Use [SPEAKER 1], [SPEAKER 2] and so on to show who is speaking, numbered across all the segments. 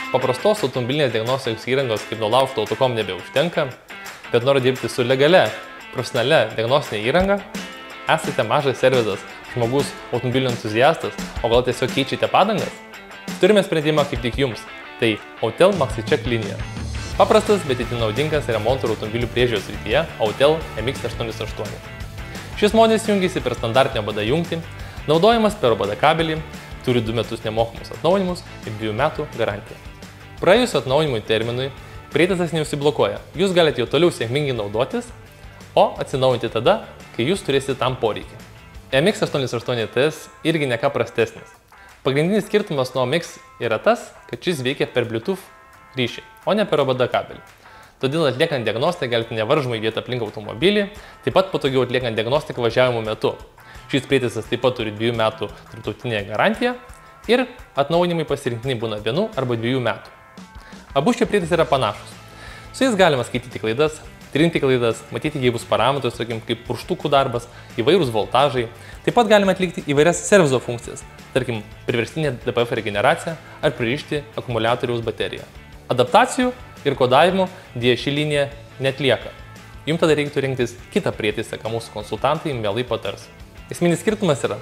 [SPEAKER 1] Paprastos automobilinės diagnostikos įrangos kaip nulaužto autokom nebeužtenka, bet nori dirbti su legalia, profesionalia diagnostinė įranga, esate mažas servizas, žmogus automobilių entuziastas, o gal tiesiog keičiate padangas? Turime sprendimą kaip tik jums, tai Autel MaxiCheck linija. Paprastas, bet itin naudingas remonto ir automobilių priežiūros srityje Autel MX88. Šis modelis jungiasi per standartinę OBD jungtį, naudojamas per OBD kabelį, turi 2 metus nemokamus atnaujinimus ir 2 metų garantiją. Praėjus atnaujinimui terminui, prietaisas neužsiblokuoja, jūs galite jau toliau sėkmingai naudotis, o atsinaujinti tada, kai jūs turėsite tam poreikį. MX88TS irgi ne ką prastesnis. Pagrindinis skirtumas nuo MX yra tas, kad šis veikia per Bluetooth ryšį, o ne per OBD kabelį. Todėl atliekant diagnostiką galite nevaržomai judėti aplink automobilį, taip pat patogiau atliekant diagnostiką važiavimo metu. Šis prietaisas taip pat turi 2 metų tarptautinę garantiją ir atnaujinimai pasirinktiniai būna 1 arba 2 metų. Abu šie prietaisai yra panašus. Su jais galima skaityti klaidas, trinti klaidas, matyti gyvus parametrus, sakykim, kaip purštukų darbas, įvairūs voltažai. Taip pat galima atlikti įvairias servizo funkcijas, tarkim, priverstinė DPF regeneracija ar pririšti akumuliatoriaus bateriją. Adaptacijų ir kodavimų dėja ši linija netlieka. Jums tada reikėtų rinktis kitą prietaisą, ką mūsų konsultantai mielai patars. Esminis skirtumas yra,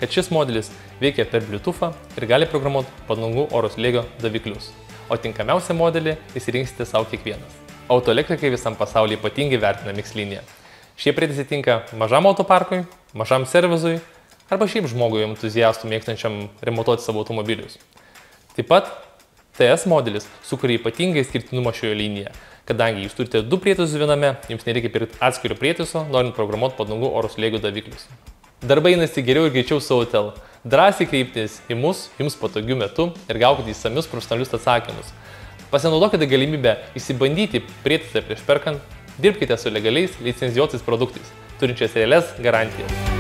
[SPEAKER 1] kad šis modelis veikia per Bluetooth'ą ir gali programuoti padangų oro slėgio daviklius, o tinkamiausią modelį įsirinksite savo kiekvienas. Autoelektrikai visam pasaulyje ypatingai vertina MX liniją. Šie prietaisai tinka mažam autoparkui, mažam servizui arba šiaip žmogui entuziastų mėgstančiam remontuoti savo automobilius. Taip pat TS modelis sukuria ypatingai išskirtinumą šioje linijoje, kadangi jūs turite 2 prietaisus viename, jums nereikia pirkti atskirų prietaisų, norint programuoti padangų oro slėgio daviklius. Darbai einasi geriau ir greičiau su Autel. Drąsiai kreiptis į mus jums patogiu metu ir gaukite įsamius profesionalius atsakymus. Pasinaudokite galimybę įsibandyti prietaisą prieš perkant, dirbkite su legaliais licencijuotais produktais, turinčiais realias garantijas.